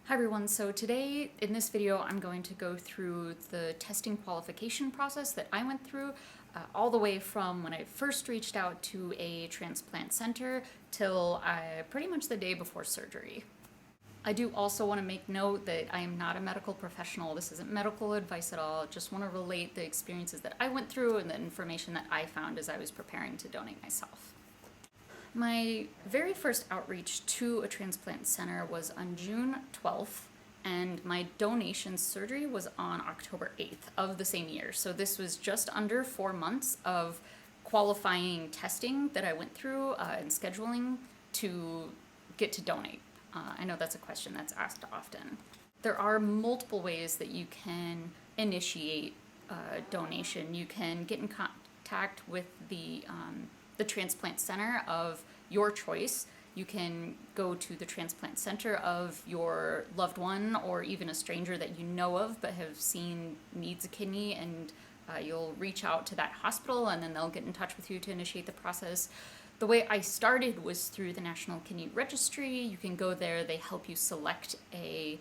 Hi everyone, so today in this video I'm going to go through the testing qualification process that I went through all the way from when I first reached out to a transplant center till pretty much the day before surgery. I do also want to make note that I am not a medical professional. This isn't medical advice at all. Just want to relate the experiences that I went through and the information that I found as I was preparing to donate myself. My very first outreach to a transplant center was on June 12th, and my donation surgery was on October 8th of the same year. So this was just under 4 months of qualifying testing that I went through and scheduling to get to donate. I know that's a question that's asked often. There are multiple ways that you can initiate donation. You can get in contact with the transplant center of your choice. You can go to the transplant center of your loved one or even a stranger that you know of but have seen needs a kidney, and you'll reach out to that hospital and then they'll get in touch with you to initiate the process. The way I started was through the National Kidney Registry. You can go there, they help you select a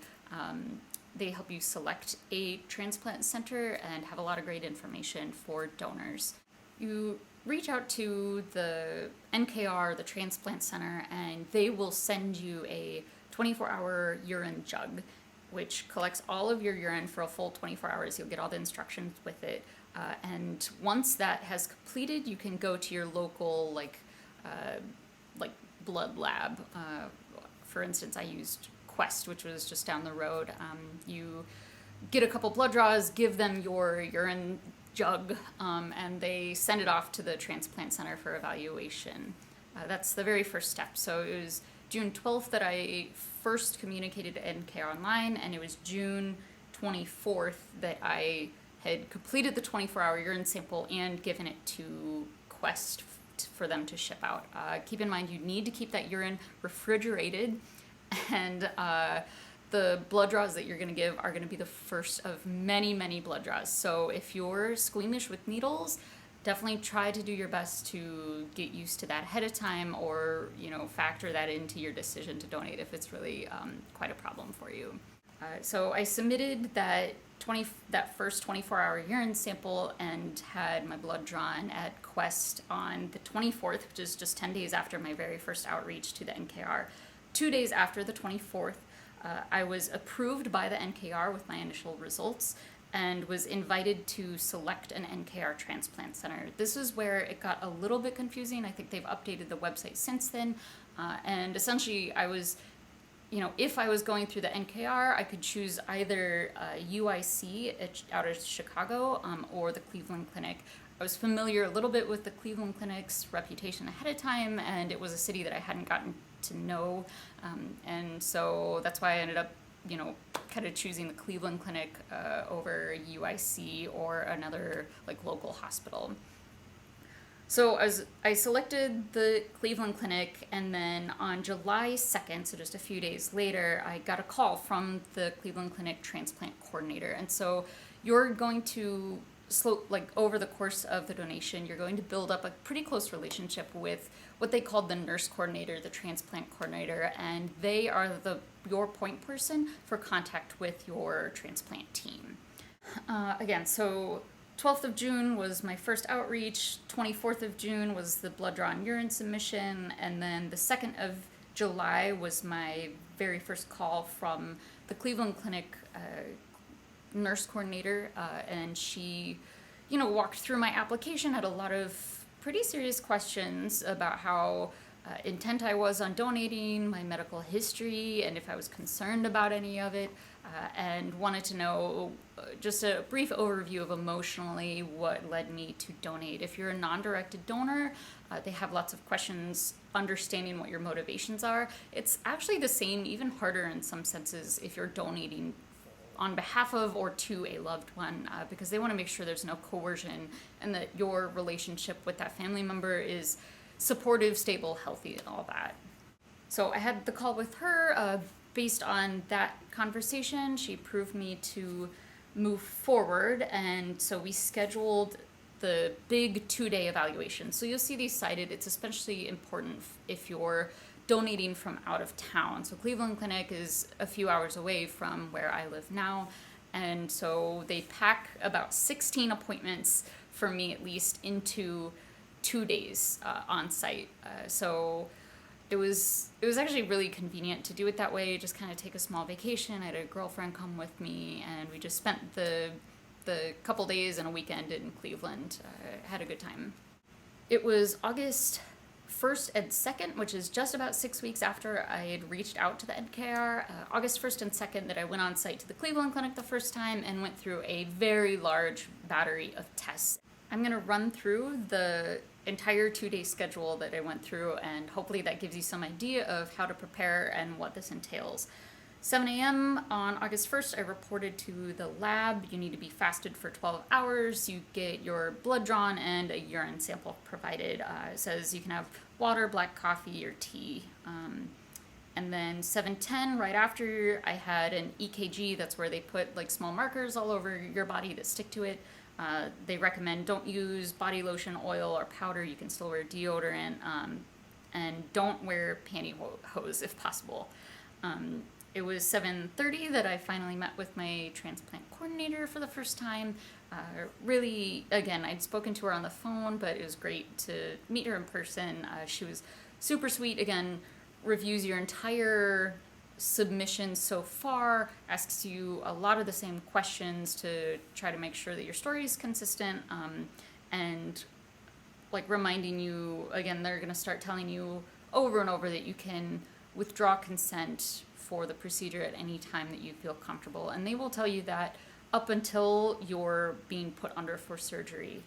transplant center and have a lot of great information for donors. You reach out to the NKR, the transplant center, and they will send you a 24-hour urine jug, which collects all of your urine for a full 24 hours. You'll get all the instructions with it. And once that has completed, you can go to your local blood lab. For instance, I used Quest, which was just down the road. You get a couple blood draws, give them your urine jug, and they send it off to the transplant center for evaluation. That's the very first step. So it was June 12th that I first communicated to NKR Online, and it was June 24th that I had completed the 24-hour urine sample and given it to Quest for them to ship out. Keep in mind, you need to keep that urine refrigerated, and the blood draws that you're going to give are going to be the first of many, many blood draws. So if you're squeamish with needles, definitely try to do your best to get used to that ahead of time, or factor that into your decision to donate if it's really quite a problem for you. So I submitted that first 24-hour urine sample and had my blood drawn at Quest on the 24th, which is just 10 days after my very first outreach to the NKR. 2 days after the 24th, I was approved by the NKR with my initial results and was invited to select an NKR transplant center. This is where it got a little bit confusing. I think they've updated the website since then. And essentially I was, if I was going through the NKR, I could choose either UIC out of Chicago or the Cleveland Clinic. I was familiar a little bit with the Cleveland Clinic's reputation ahead of time, and it was a city that I hadn't gotten to know, and so that's why I ended up kind of choosing the Cleveland Clinic over UIC or another local hospital. So I selected the Cleveland Clinic, and then on July 2nd, so just a few days later, I got a call from the Cleveland Clinic transplant coordinator. And so you're going to over the course of the donation, you're going to build up a pretty close relationship with what they called the nurse coordinator, the transplant coordinator, and they are your point person for contact with your transplant team. Again, so 12th of June was my first outreach, 24th of June was the blood draw and urine submission, and then the 2nd of July was my very first call from the Cleveland Clinic nurse coordinator, and she walked through my application, had a lot of pretty serious questions about how intent I was on donating, my medical history, and if I was concerned about any of it, and wanted to know just a brief overview of emotionally what led me to donate. If you're a non-directed donor, they have lots of questions understanding what your motivations are. It's actually the same, even harder in some senses, if you're donating on behalf of or to a loved one, because they want to make sure there's no coercion and that your relationship with that family member is supportive, stable, healthy, and all that. So I had the call with her. Based on that conversation, she approved me to move forward, and so we scheduled the big 2-day evaluation. So you'll see these cited. It's especially important if you're donating from out of town. So Cleveland Clinic is a few hours away from where I live now. And so they pack about 16 appointments for me at least into 2 days on site. So it was actually really convenient to do it that way. Just kind of take a small vacation. I had a girlfriend come with me, and we just spent the couple days and a weekend in Cleveland. Had a good time. It was August 1st and 2nd, which is just about 6 weeks after I had reached out to the NKR. August 1st and 2nd that I went on site to the Cleveland Clinic the first time and went through a very large battery of tests. I'm going to run through the entire 2-day schedule that I went through, and hopefully that gives you some idea of how to prepare and what this entails. 7 a.m. on August 1st, I reported to the lab. You need to be fasted for 12 hours. You get your blood drawn and a urine sample provided. It says you can have water, black coffee, or tea. And then 7:10, right after, I had an EKG. That's where they put like small markers all over your body that stick to it. They recommend don't use body lotion, oil, or powder. You can still wear deodorant, and don't wear pantyhose if possible. It was 7:30 that I finally met with my transplant coordinator for the first time. Really, again, I'd spoken to her on the phone, but it was great to meet her in person. She was super sweet. Again, reviews your entire submission so far, asks you a lot of the same questions to try to make sure that your story is consistent, and like reminding you, again, they're going to start telling you over and over that you can withdraw consent for the procedure at any time that you feel comfortable. And they will tell you that up until you're being put under for surgery.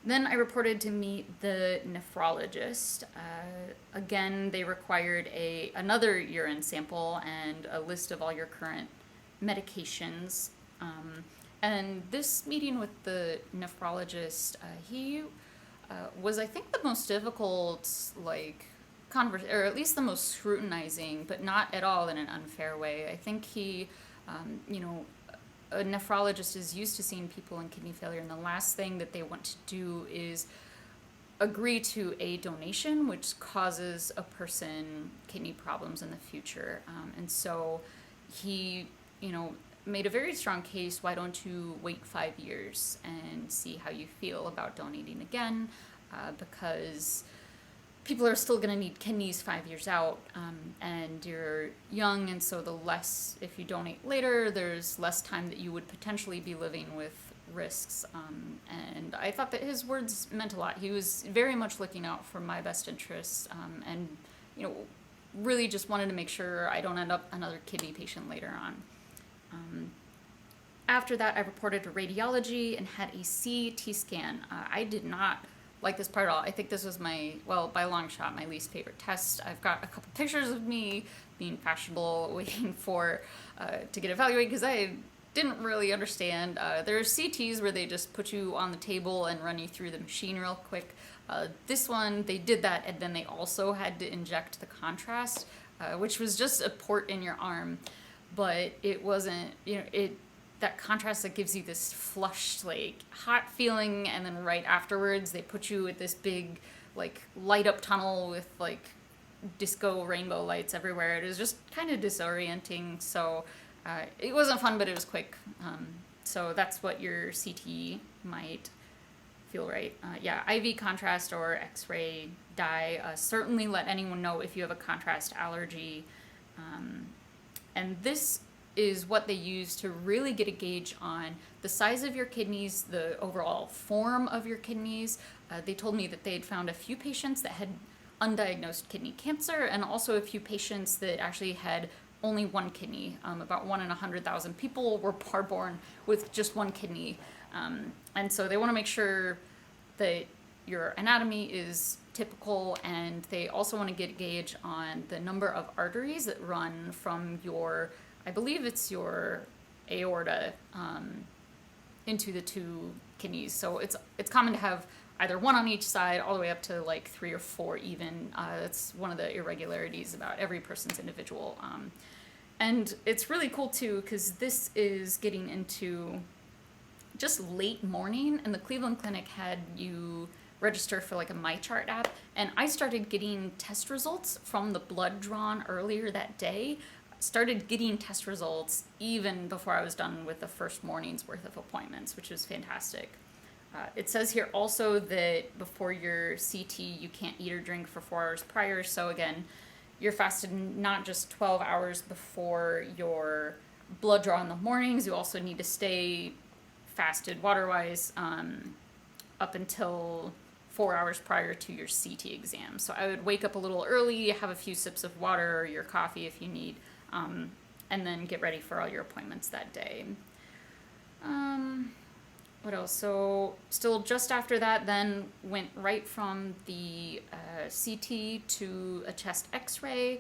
Then I reported to meet the nephrologist. Again, they required another urine sample and a list of all your current medications. And this meeting with the nephrologist, he was, I think, the most difficult, or at least the most scrutinizing, but not at all in an unfair way. I think he, a nephrologist is used to seeing people in kidney failure, and the last thing that they want to do is agree to a donation which causes a person kidney problems in the future. And so he, made a very strong case. Why don't you wait 5 years and see how you feel about donating again? Because people are still going to need kidneys 5 years out, and you're young, and so if you donate later, there's less time that you would potentially be living with risks. And I thought that his words meant a lot. He was very much looking out for my best interests, and really just wanted to make sure I don't end up another kidney patient later on. After that, I reported to radiology and had a CT scan. I did not like this part at all. I think this was by a long shot, my least favorite test. I've got a couple pictures of me being fashionable, waiting for to get evaluated, because I didn't really understand. There are CTs where they just put you on the table and run you through the machine real quick. This one, they did that, and then they also had to inject the contrast, which was just a port in your arm. But it wasn't, that contrast that gives you this flushed, hot feeling, and then right afterwards they put you at this big, light up tunnel with, disco rainbow lights everywhere. It was just kind of disorienting, so it wasn't fun, but it was quick. So that's what your CT might feel right. IV contrast or X-ray dye. Certainly let anyone know if you have a contrast allergy. And this is what they use to really get a gauge on the size of your kidneys, the overall form of your kidneys. They told me that they had found a few patients that had undiagnosed kidney cancer, and also a few patients that actually had only one kidney. About 1 in 100,000 people were born with just one kidney. And so they want to make sure that your anatomy is typical, and they also want to get a gauge on the number of arteries that run from I believe it's your aorta, into the two kidneys. So it's common to have either one on each side, all the way up to 3 or 4 even. That's one of the irregularities about every person's individual. And it's really cool too, because this is getting into just late morning, and the Cleveland Clinic had you register for like a MyChart app, and I started getting test results from the blood drawn earlier that day. Started getting test results even before I was done with the first morning's worth of appointments, which was fantastic. It says here also that before your CT, you can't eat or drink for 4 hours prior. So again, you're fasted not just 12 hours before your blood draw in the mornings. You also need to stay fasted water-wise up until 4 hours prior to your CT exam. So I would wake up a little early, have a few sips of water or your coffee if you need, and then get ready for all your appointments that day. What else? So still just after that, then went right from the CT to a chest X-ray.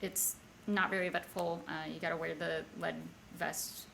It's not very eventful. You got to wear the lead vest